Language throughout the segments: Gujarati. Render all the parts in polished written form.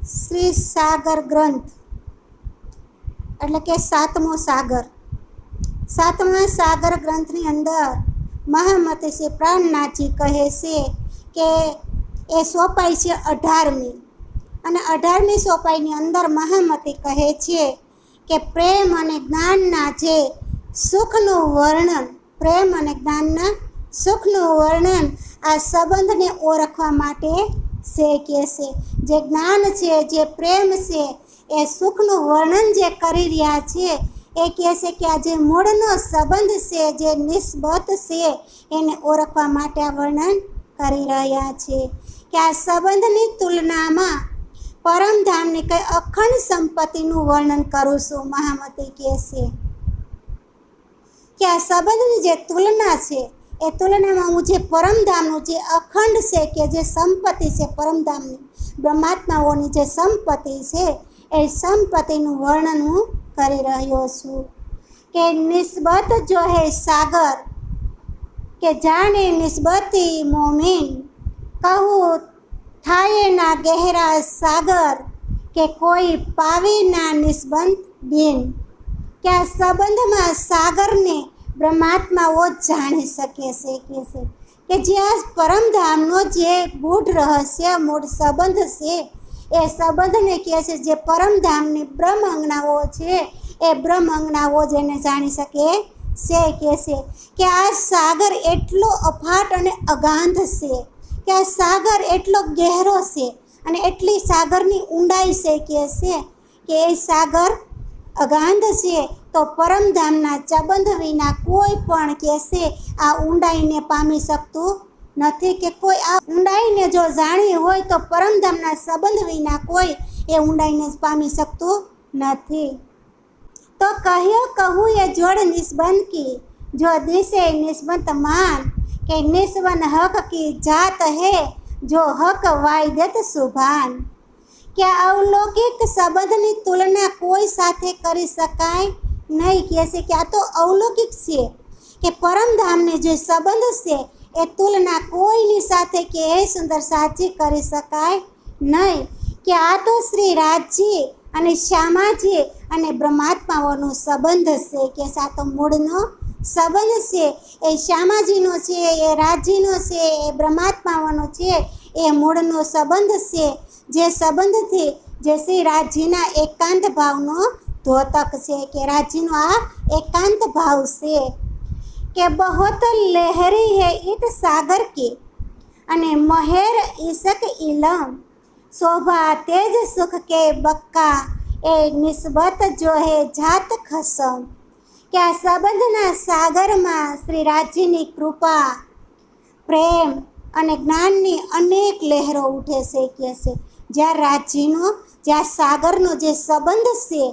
શ્રી સાગર ગ્રંથ એટલે કે સાતમો સાગર. સાતમા સાગર ગ્રંથની અંદર મહામતી શ્રી પ્રાણનાથજી કહે છે કે એ સોપાઈ છે 18મી, અને 18મી સોપાઈની અંદર મહામતી કહે છે કે પ્રેમ અને જ્ઞાનના જે સુખનું વર્ણન, પ્રેમ અને જ્ઞાનના સુખનું વર્ણન આ સંબંધને ઓળખવા માટે છે કે છે. જે જ્ઞાન છે, જે પ્રેમ છે, એ સુખનું વર્ણન જે કરી રહ્યા છે એ કહે છે કે આ જે મૂળનો સંબંધ છે, જે નિસ્બત છે, એને ઓળખવા માટે આ વર્ણન કરી રહ્યા છે કે આ સંબંધની તુલનામાં પરમધામની કંઈ અખંડ સંપત્તિનું વર્ણન કરું છું. મહામતી કહે છે કે આ સંબંધની જે તુલના છે એ તુલનામાં હું જે પરમધામનું જે અખંડ છે કે જે સંપત્તિ છે પરમધામની, બ્રહ્માત્માઓની જે સંપત્તિ છે એ સંપત્તિનું વર્ણન હું કરી રહ્યો છું. કે નિસ્બત જો હે સાગર કે જાને નિસ્બતી મોમીન, કહું થાય ના ગહેરા સાગર કે કોઈ પાવે ના નિસ્બંધ બિન. કે આ સંબંધમાં સાગરને બ્રહ્માત્માઓ જાણી શકે છે કે જે આ પરમધામનો જે ગૂઢ રહસ્ય મૂળ સંબંધ છે એ સંબંધને કહે છે જે પરમધામની બ્રહ્મ અંગનાઓ છે એ બ્રહ્મ અંગનાઓ જેને જાણી શકે છે કે આ સાગર એટલો અફાટ અને અગાધ છે, કે આ સાગર એટલો ગહેરો છે અને એટલી સાગરની ઊંડાઈ છે કે એ સાગર અગાધ છે. તો પરમધામના સંબંધ વિના કોઈ પણ કહેશે આ ઊંડાઈને પામી શકતું નથી, કે કોઈ આ ઊંડાઈને જો જાણી હોય તો પરમધામના સંબંધ વિના કોઈ એ ઊંડાઈને પામી શકતું નથી. તો કહું એ જોડ નિસ્બંધ કી જો દિશે નિસ્બંધ માન, કે નિસ્બંધ હક કી જાત હે જો હક વાયદત સુભાન. કે અવલૌકિક સંબંધની તુલના કોઈ સાથે કરી શકાય નહીં. કહે છે કે આ તો અવલૌકિક છે, કે પરમધામને જે સંબંધ છે એ તુલના કોઈની સાથે કે એ સુંદર સાચી કરી શકાય નહીં. કે આ તો શ્રી રાજજી અને શ્યામાજી અને બ્રહ્માત્માઓનો સંબંધ છે. કે આ તો મૂળનો સંબંધ છે, એ શ્યામાજીનો છે, એ રાજજીનો છે, એ બ્રહ્માત્માઓનો છે, એ મૂળનો સંબંધ છે. જે સંબંધથી જે શ્રી રાજજીના એકાંત ભાવનો દ્યોતક છે, કે રાજજીનો આ એકાંત ભાવ છે. કે બહોત લહેરી હે ઈત સાગર की અને મહેર ઈશક ઇલમ, શોભા તેજ સુખ કે બક્કા એ નિસ્બત જો હે જાત ખસમ. કે આ સંબંધના સાગરમાં શ્રી રાજજીની કૃપા, પ્રેમ અને જ્ઞાનની અનેક લહેરો ઉઠે છે. કે છે જ્યાં રાજજીનો, જ્યાં સાગરનો જે સંબંધ છે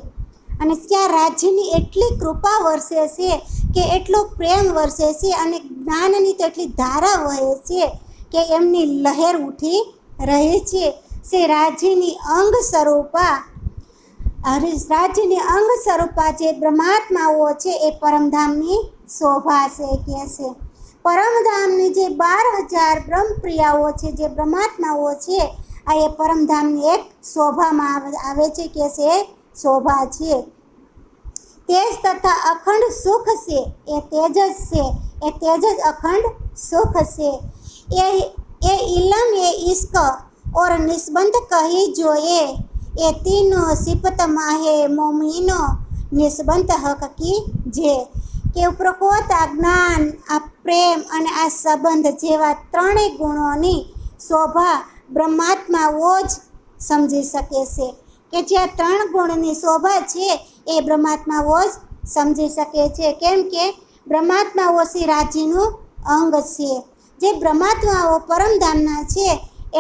અને ત્યાં રાજ્યની એટલી કૃપા વરસે છે, કે એટલો પ્રેમ વરસે છે અને જ્ઞાનની તો એટલી ધારા વહે છે કે એમની લહેર ઉઠી રહી છે. શ્રી રાજ્યની અંગ સ્વરૂપા, રાજ્યની અંગ સ્વરૂપા જે બ્રહ્માત્માઓ છે એ પરમધામની શોભા છે. કે છે પરમધામની જે 12,000 બ્રહ્મપ્રિયાઓ છે, જે બ્રહ્માત્માઓ છે, આ એ પરમધામની એક શોભામાં આવે છે. કે છે શોભા છે. તેજ તથા અખંડ સુખ છે, એ તેજ છે, એ તેજ અખંડ સુખ છે. એ ઇલમ એ ઇશ્ક और નિસ્બંધ કહી જોઈએ એ તીનો સિફત માહે મોમીનો નિસ્બંધ હક કી જે. કે ઉપરોક્ત આ જ્ઞાન, આ પ્રેમ અને આ સંબંધ જેવા ત્રણેય ગુણોની શોભા બ્રહ્માત્માઓ જ સમજી શકે છે. કે જે આ 3 ગુણની શોભા છે એ બ્રહ્માત્માઓ જ સમજી શકે છે. કેમ કે બ્રહ્માત્માઓ શ્રી રાજ્યનું અંગ છે. જે બ્રહ્માત્માઓ પરમધામના છે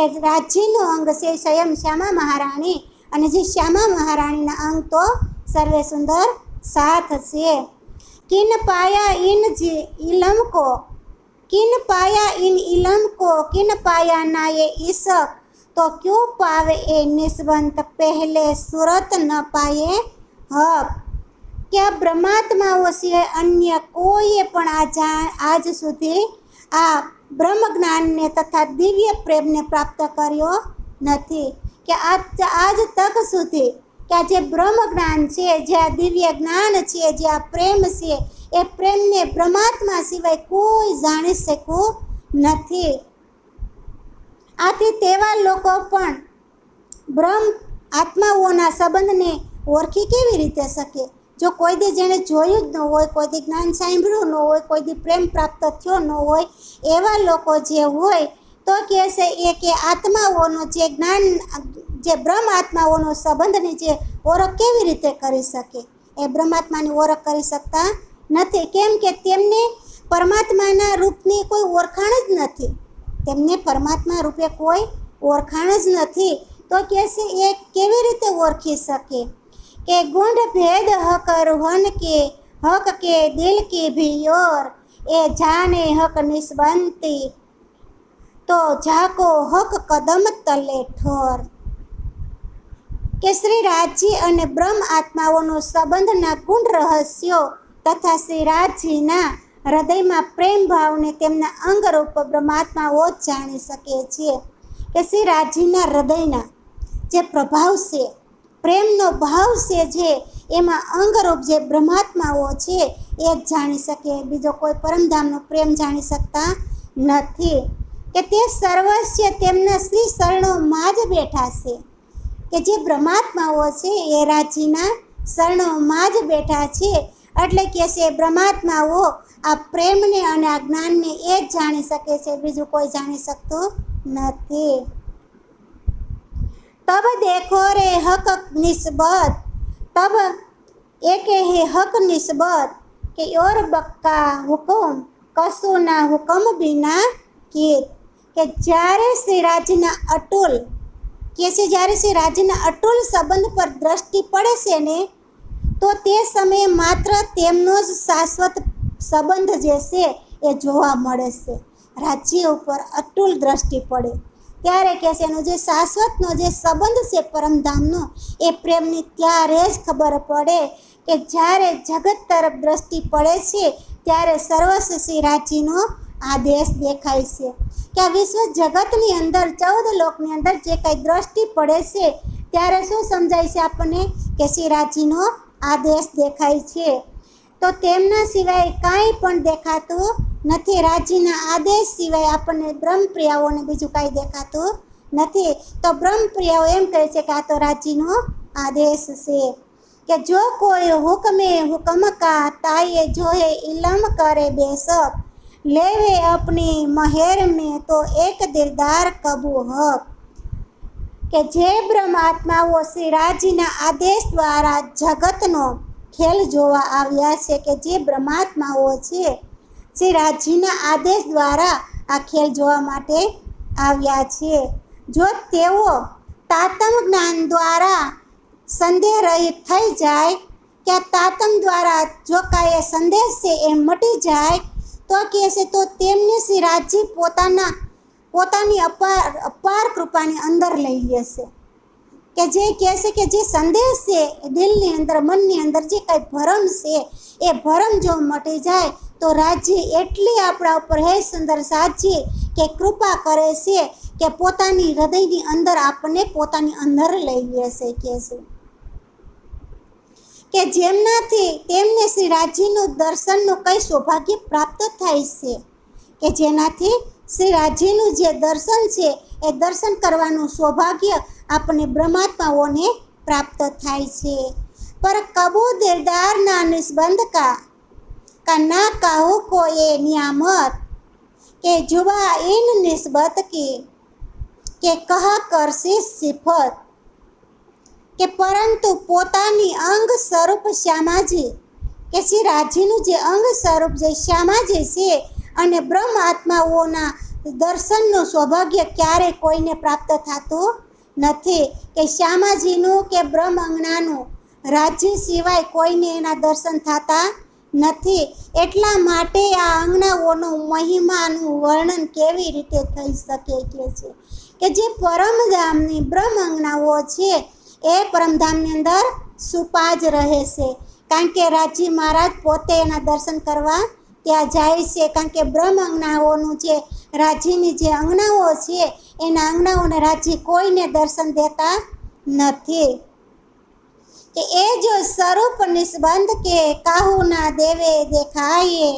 એ રાજ્યનું અંગ છે સ્વયં શ્યામા મહારાણી, અને જે શ્યામા મહારાણીના અંગ તો સર્વે સુંદર સાથ છે. કિન પાયા ઇન જે ઇલમ કો, કિન પાયા ઇન ઇલમ કો, કિન પાયા ના એ ઈશક તો ક્यों પાવે એ નિસ્બંધ પહેલે સુરત ન પાયે હક. કે આ બ્રહ્માત્માઓ સિવાય અન્ય કોઈએ પણ આજ સુધી આ બ્રહ્મ જ્ઞાનને તથા દિવ્ય પ્રેમને પ્રાપ્ત કર્યો નથી. કે આજ તક સુધી કે આ જે બ્રહ્મ જ્ઞાન છે, જે આ દિવ્ય જ્ઞાન છે, જે આ પ્રેમ છે, એ પ્રેમને બ્રહ્માત્મા સિવાય કોઈ જાણી શકવું નથી. આથી તેવા લોકો પણ બ્રહ્મ આત્માઓના સંબંધને ઓળખી કેવી રીતે શકે? જો કોઈ દી જેણે જોયું જ ન હોય, કોઈ દી જ્ઞાન સાંભળ્યું ન હોય, કોઈ દી પ્રેમ પ્રાપ્ત થયો ન હોય, એવા લોકો જે હોય તો કહેશે એ કે આત્માઓનો જે જ્ઞાન, જે બ્રહ્મ આત્માઓનો સંબંધની જે ઓળખ કેવી રીતે કરી શકે? એ બ્રહ્માત્માની ઓળખ કરી શકતા નથી. કેમ કે તેમને પરમાત્માના રૂપની કોઈ ઓળખાણ જ નથી. તેમને પરમાત્મા રૂપે કોઈ ઓળખાણ જ નથી. તો કહેશે એ કેવી રીતે ઓળખી શકે? કે ગુંડ ભેદ હક રૂહન કે હક કે દિલ કી ભી ઓર, એ જાને હક નિસ્બંતી તો જાકો હક કદમ તલે ઠોર. કે શ્રી રાજજી અને બ્રહ્મ આત્માઓનો સંબંધના ગુણ રહસ્યો તથા શ્રી રાજજીના હૃદયમાં પ્રેમ ભાવને તેમના અંગરૂપ બ્રહ્માત્માઓ જ જાણી શકે છે. કે શ્રી રાજજીના હૃદયના જે પ્રભાવ છે, પ્રેમનો ભાવ છે, જે એમાં અંગરૂપ જે બ્રહ્માત્માઓ છે એ જ જાણી શકે. બીજો કોઈ પરમધામનો પ્રેમ જાણી શકતા નથી. કે તે સર્વસ્ય તેમના શ્રી શરણોમાં જ બેઠા છે. કે જે બ્રહ્માત્માઓ છે એ રાજજીના શરણોમાં જ બેઠા છે. એટલે કે છે બ્રહ્માત્માઓ આ પ્રેમને અને આ જ્ઞાનને એ જ જાણી શકે છે, બીજું કોઈ જાણી શકતું નથી. તબ દેખો રે હક નિસ્બત, તબ એક હે હક નિસ્બત કે ઓર બક્કા હુકમ કશું ના હુકમ બિના કીત. કે જ્યારે શ્રી રાજના અતુલ કે છે, જ્યારે શ્રી રાજના અતુલ સંબંધ પર દ્રષ્ટિ પડે છે ને, તો તે સમયે માત્ર તેમનો જ શાશ્વત સંબંધ જે છે એ જોવા મળે છે. રાજ્ય ઉપર અતુલ દ્રષ્ટિ પડે ત્યારે કે છે એનો જે શાશ્વતનો જે સંબંધ છે પરમધામનો, એ પ્રેમની ત્યારે જ ખબર પડે કે જ્યારે જગત તરફ દ્રષ્ટિ પડે છે ત્યારે સર્વસ્વ શ્રી રાજ્યનો આદેશ દેખાય છે. કે આ વિશ્વ જગતની અંદર 14 લોકની અંદર જે કાંઈ દ્રષ્ટિ પડે છે ત્યારે શું સમજાય છે આપણને? કે શ્રી રાજ્યનો આદેશ દેખાય છે. તો તેમના સિવાય કાંઈ પણ દેખાતું નથી. રાજ્યના આદેશ સિવાય આપણને બ્રહ્મપ્રિયાઓને બીજું કાંઈ દેખાતું નથી. તો બ્રહ્મપ્રિયાઓ એમ કહે છે કે આ તો રાજ્યનો આદેશ છે. કે જો કોઈ હુકમે હુકમ કા તાઈએ જોહે ઇલમ કરે બેશક, લેવે અપની મહેર મેં તો એક દિલદાર કબૂ હક. કે જે બ્રહ્મ આત્માઓ શ્રી રાજ્યના આદેશ દ્વારા જગતનો ખેલ જોવા આવ્યા છે, કે જે બ્રહ્માત્માઓ છે શ્રી રાજ્યના આદેશ દ્વારા આ ખેલ જોવા માટે આવ્યા છે, જો તેઓ તાતમ જ્ઞાન દ્વારા સંદેહ રહિત થઈ જાય, કે આ તાતમ દ્વારા જો કાંઈ સંદેશ છે એ મટી જાય, તો કહે છે તો તેમને શ્રી રાજ્ય પોતાની અપાર કૃપાની અંદર લઈ લેશે. કે જે કહે છે કે જે સંદેશ છે દિલની અંદર, મનની અંદર જે કાંઈ ભરમ છે એ ભરમ જો મટી જાય તો રાજ્ય એટલી આપણા ઉપર હે સુંદર સાચી કે કૃપા કરે છે કે પોતાની હૃદયની અંદર આપણને પોતાની અંદર લઈ લેશે. કહે છે કે જેમનાથી તેમને શ્રી રાજ્યનું દર્શનનું કંઈ સૌભાગ્ય પ્રાપ્ત થાય છે. કે જેનાથી શ્રી રાજ્યનું જે દર્શન છે એ દર્શન કરવાનું સૌભાગ્ય આપણને બ્રહ્માત્માઓને પ્રાપ્ત થાય છે. પર કબૂ દિલદાર ના નિસ્બંધ કા ના કહું કો એ નિયામત, કે જુબા ઇન નિસ્બત કી કે કહા કરશે સિફત. કે પરંતુ પોતાની અંગ સ્વરૂપ શ્યામાજી, કે શ્રી રાજ્યનું જે અંગ સ્વરૂપ જે શ્યામાજી છે અને બ્રહ્મ આત્માઓના દર્શનનું સૌભાગ્ય ક્યારેય કોઈને પ્રાપ્ત થતું નથી. કે શ્યામાજીનું કે બ્રહ્મ અંગનાનું રાજ્ય સિવાય કોઈને એના દર્શન થતા નથી. એટલા માટે આ અંગનાઓનું મહિમાનું વર્ણન કેવી રીતે થઈ શકે? કે છે કે જે પરમધામની બ્રહ્મ અંગનાઓ છે એ પરમધામની અંદર છુપા જ રહે છે. કારણ કે રાજ્ય મહારાજ પોતે એના દર્શન કરવા ત્યાં જાય છે. કારણ કે બ્રહ્મ અંગનાઓનું જે રાજ્યની જે અંગનાઓ છે એના અંગનાઓને રાજ્ય કોઈને દર્શન દેતા નથી. કે એ જો સ્વરૂપ નિસ્બંધ કે કાહુ ના દેવે દેખાયે,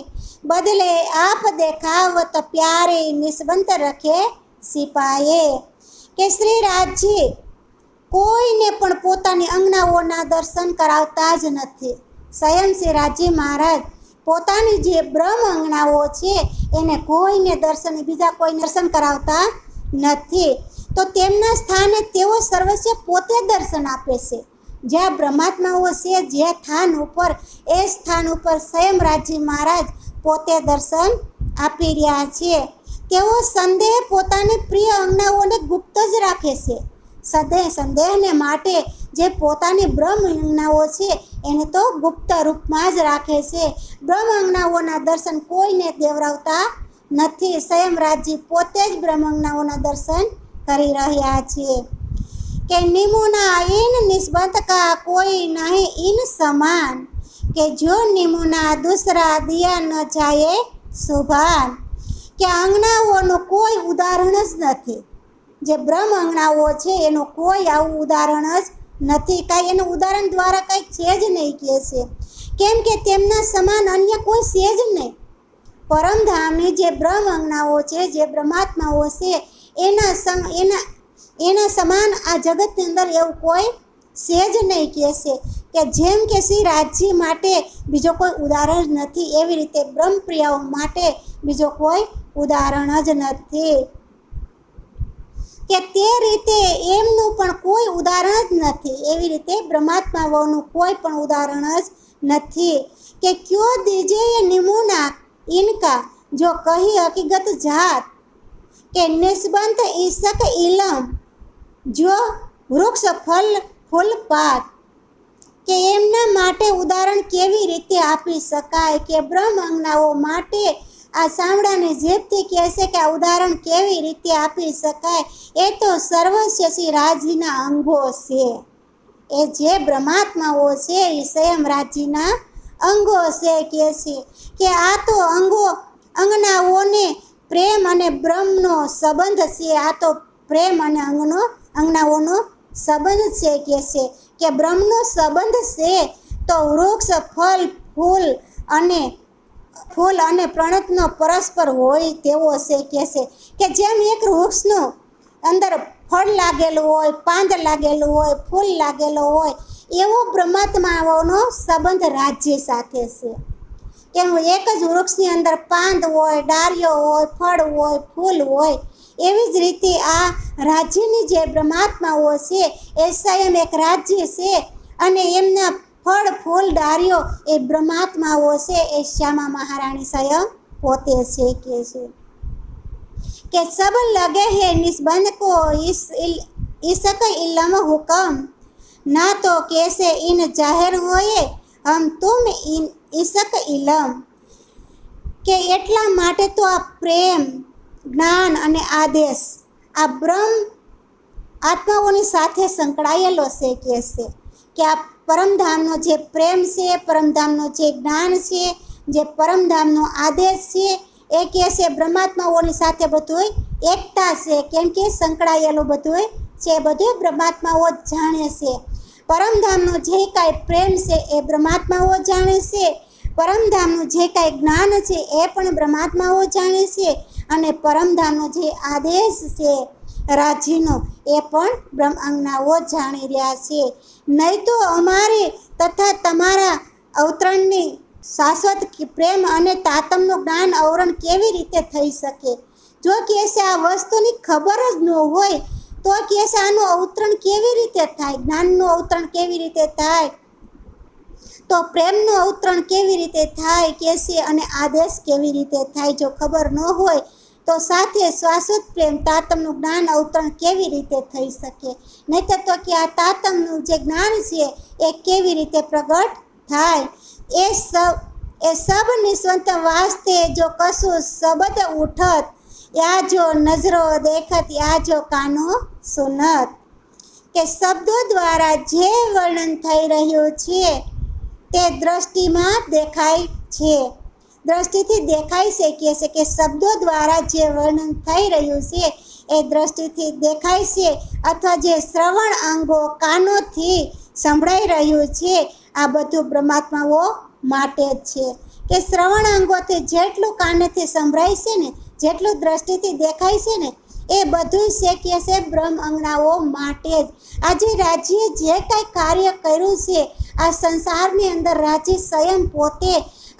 બદલે આપ દેખાવ તો પ્યારે નિસ્બંધ રખે સિપાયે. કે શ્રી રાજજી કોઈને પણ પોતાની અંગનાઓના દર્શન કરાવતા જ નથી. સ્વયં શ્રી રાજજી મહારાજ પોતાની જે બ્રહ્મ અંગનાઓ છે એને કોઈને દર્શન, બીજા કોઈને દર્શન કરાવતા નથી. તો તેમના સ્થાને તેઓ સર્વસ્વ પોતે દર્શન આપે છે. જ્યાં બ્રહ્માત્માઓ છે જે સ્થાન ઉપર, એ સ્થાન ઉપર સ્વયં રાજજી મહારાજ પોતે દર્શન આપી રહ્યા છે. તેઓ સંદેહ પોતાની પ્રિય અંગનાઓને ગુપ્ત જ રાખે છે. સંદેહને માટે જે પોતાની બ્રહ્મ અંગનાઓ છે એને તો ગુપ્ત રૂપમાં જ રાખે છે. બ્રહ્મ અંગનાઓના દર્શન કોઈને દેવરાવતા નથી. સ્વયં રાજજી પોતે જ બ્રહ્મ અંગનાઓના દર્શન કરી રહ્યા છે. કે નિમુના ઇન નિસ્બત કા કોઈ નહીં ઇન સમાન, કે જો નિમુના દૂસરા દિયા ન જાય સુભાન. કે અંગનાઓનું કોઈ ઉદાહરણ જ નથી. જે બ્રહ્મ અંગનાઓ છે એનું કોઈ આવું ઉદાહરણ જ નથી. કાંઈ એનું ઉદાહરણ દ્વારા કંઈ છે જ નહીં કહે છે. કેમ કે તેમના સમાન અન્ય કોઈ છે જ નહીં. પરમધામની જે બ્રહ્મ અંગનાઓ છે, જે બ્રહ્માત્માઓ છે, એના સમાન આ જગતની અંદર એવું કોઈ છે જ નહીં કહે છે. કે જેમ કે શ્રી રાજજી માટે બીજો કોઈ ઉદાહરણ જ નથી, એવી રીતે બ્રહ્મપ્રિયાઓ માટે બીજો કોઈ ઉદાહરણ જ નથી. કે તે રીતે એમનું પણ કોઈ ઉદાહરણ જ નથી. એવી રીતે બ્રહ્માત્માઓનું કોઈ પણ ઉદાહરણ જ નથી. કે ક્યો દીજે નિમુના ઇનકા જો કહી હકીકત જાત, કે નિસ્બંધ ઈશક ઇલમ જો વૃક્ષ ફલ ફૂલ પાત. કે એમના માટે ઉદાહરણ કેવી રીતે આપી શકાય. કે બ્રહ્મ અંગનાઓ માટે આ સાંભળાની જીભથી કહે છે કે આ ઉદાહરણ કેવી રીતે આપી શકાય. એ તો સર્વસ્વ શ્રી રાજજીના અંગો છે. એ જે બ્રહ્માત્માઓ છે એ સ્વયં રાજજીના અંગો છે કહે છે. કે આ તો અંગનાઓને પ્રેમ અને બ્રહ્મનો સંબંધ છે. આ તો પ્રેમ અને અંગનાઓનો સંબંધ છે કહે છે. કે બ્રહ્મનો સંબંધ છે તો વૃક્ષ ફૂલ અને પ્રણતનો પરસ્પર હોય તેવો છે કહે છે. કે જેમ એક વૃક્ષનો અંદર ફળ લાગેલું હોય, પાંદ લાગેલું હોય, ફૂલ લાગેલો હોય, એવો બ્રહ્માત્માઓનો સંબંધ રાજ્ય સાથે છે. કેમ એક જ વૃક્ષની અંદર પાંદ હોય, ડાળીઓ હોય, ફળ હોય, ફૂલ હોય, એવી જ રીતે આ રાજ્યની જે બ્રહ્માત્માઓ છે એ સ્વયં એક રાજ્ય છે. અને એમના ફળ ફૂલ ડાળીઓ એ બ્રહ્માત્માઓ છે. એ શ્યામા મહારાણી સ્વયં પોતે છે કે છે. કે સબ લગે હે નિસ્બંધ કો ઈસક ઇલમ હુકમ, ના તો કેસે ઇન જાહેર હોયે હમ તુમ ઇન ઈસક ઇલમ. કે એટલા માટે તો આ પ્રેમ, જ્ઞાન અને આદેશ આ બ્રહ્મ આત્માઓની સાથે સંકળાયેલો છે કે છે. કે આ પરમધામનો જે પ્રેમ છે, પરમધામનો જે જ્ઞાન છે, જે પરમધામનો આદેશ છે, એ કહે છે બ્રહ્માત્માઓની સાથે બધું એકતા છે. કેમ કે સંકળાયેલું બધું છે, બધું બ્રહ્માત્માઓ જ જાણે છે. પરમધામનો જે કાંઈ પ્રેમ છે એ બ્રહ્માત્માઓ જાણે છે. પરમધામનું જે કાંઈ જ્ઞાન છે એ પણ બ્રહ્માત્માઓ જાણે છે. અને પરમધામનો જે આદેશ છે રાજ્યનો એ પણ બ્રહ્મ અંગનાઓ જાણી રહ્યા છે. નહીં તો અમારે તથા તમારા અવતરણની શાશ્વત પ્રેમ અને તાતમનું જ્ઞાન અવતરણ કેવી રીતે થઈ શકે. જો કહેશે આ વસ્તુની ખબર જ ન હોય તો કહેશે આનું અવતરણ કેવી રીતે થાય, જ્ઞાનનું અવતરણ કેવી રીતે થાય, તો પ્રેમનું અવતરણ કેવી રીતે થાય કહેશે, અને આદેશ કેવી રીતે થાય. જો ખબર ન હોય તો સાથે શાશ્વત પ્રેમ તાતમનું જ્ઞાન અવતરણ કેવી રીતે થઈ શકે. નહીંતર તો કે આ તાતમનું જે જ્ઞાન છે એ કેવી રીતે પ્રગટ થાય. એ સબ નિસ્વંત વાસ્તે જો કશું શબ્દ ઉઠત, યા જો નજરો દેખત, યા જો કાનો સુનત. કે શબ્દો દ્વારા જે વર્ણન થઈ રહ્યું છે તે દ્રષ્ટિમાં દેખાય છે. દ્રષ્ટિથી દેખાઈ શકીએ છીએ કે શબ્દો દ્વારા જે વર્ણન થઈ રહ્યું છે એ દ્રષ્ટિથી દેખાય છે, અથવા જે શ્રવણ અંગો કાનોથી સંભળાઈ રહ્યું છે આ બધું બ્રહ્માત્માઓ માટે જ છે. કે શ્રવણ અંગોથી જેટલું કાનેથી સંભળાય છે ને, જેટલું દ્રષ્ટિથી દેખાય છે ને, એ બધું શક્ય છે બ્રહ્મ અંગનાઓ માટે જ. આજે રાજ્યે જે કાંઈ કાર્ય કર્યું છે આ સંસારની અંદર, રાજ્ય સ્વયં પોતે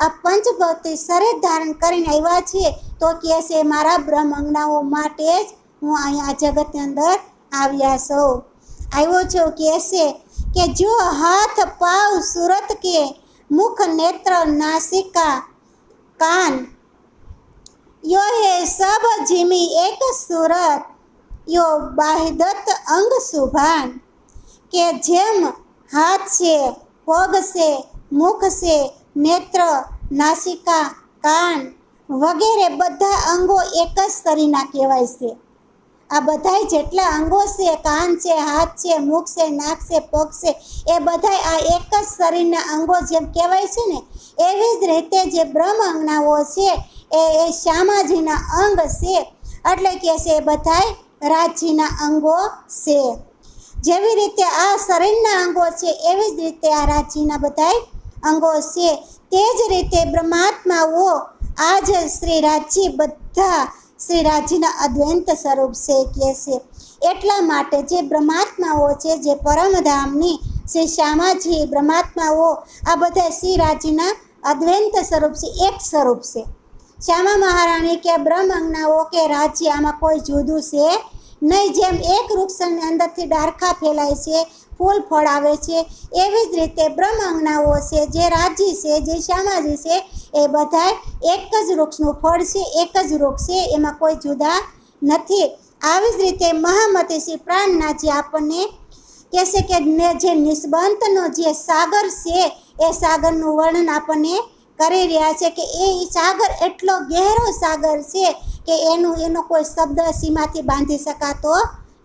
આ પંચભૌતિક શરીર ધારણ કરીને આવ્યા છે, તો કહે છે મારા બ્રહ્મ અંગનાઓ માટે જ હું અહીંયા જગતની અંદર આવ્યા છું, આવ્યો છું. કહે છે કે જો હાથ પાવ સુરત કે મુખ નેત્ર નાસિકા કાન યો હે સબ જીમી એક સુરત યો બાહિદત અંગ સુભાન. કે જેમ હાથ છે, પગ છે, મુખ છે, નેત્ર, નાસિકા, કાન વગેરે બધા અંગો એક જ શરીરના કહેવાય છે. આ બધાય જેટલા અંગો છે, કાન છે, હાથ છે, મુખ છે, નાક છે, પગ છે, એ બધાય આ એક જ શરીરના અંગો જેમ કહેવાય છે ને, એવી જ રીતે જે બ્રહ્મ અંગનાઓ છે એ શ્યામાજીના અંગ છે. એટલે કે છે એ બધાય રાજજીના અંગો છે. જેવી રીતે આ શરીરના અંગો છે એવી જ રીતે આ રાજજીના બધાય અંગો છે. તે જ રીતે બ્રહ્માત્માઓ આજ શ્રી રાજજી બધા શ્રી રાજજીના અદ્વૈત સ્વરૂપ છે કહે છે. એટલા માટે જે બ્રહ્માત્માઓ છે, જે પરમધામની શ્રી શ્યામાજી બ્રહ્માત્માઓ આ બધા શ્રી રાજજીના અદ્વૈત સ્વરૂપ છે, એક સ્વરૂપ છે. શ્યામા મહારાણી કે બ્રહ્મ અંગનાઓ કે રાજ્ય આમાં કોઈ જુદું છે નહીં. જેમ એક વૃક્ષની અંદરથી ડાળખા ફેલાય છે, ફૂલ ફળ આવે છે, એવી જ રીતે બ્રહ્મ અંગનાઓ છે, જે રાજ્ય છે, જે શ્યામાજી છે, એ બધા એક જ વૃક્ષનું ફળ છે, એક જ વૃક્ષ છે, એમાં કોઈ જુદા નથી. આવી જ રીતે મહામતી શ્રી પ્રાણનાથજી આપણને કહેશે કે જે નિસ્બંધનો જે સાગર છે એ સાગરનું વર્ણન આપણને કરી રહ્યા છે કે એ સાગર એટલો ગહેરો સાગર છે કે એનો કોઈ શબ્દ સીમાથી બાંધી શકાતો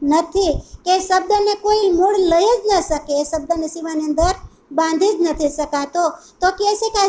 નથી, કે શબ્દને કોઈ મૂળ લઈ જ ન શકે, એ શબ્દને સીમાની અંદર બાંધી જ નથી શકાતો. તો કહે છે કે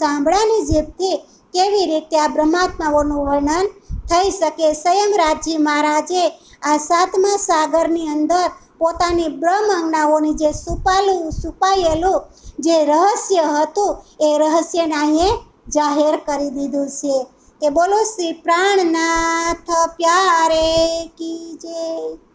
સાંભળાની જીભથી કેવી રીતે આ બ્રહ્માત્માઓનું વર્ણન થઈ શકે. સ્વયં રાજજી મહારાજે આ સાતમા સાગરની અંદર પોતાની બ્રહ્મ અંગનાઓની જે છુપાયેલું જે રહસ્ય હતું એ રહસ્યને અહીંયા જાહેર કરી દીધું છે. કે બોલો શ્રી પ્રાણનાથ પ્યારે કી જય.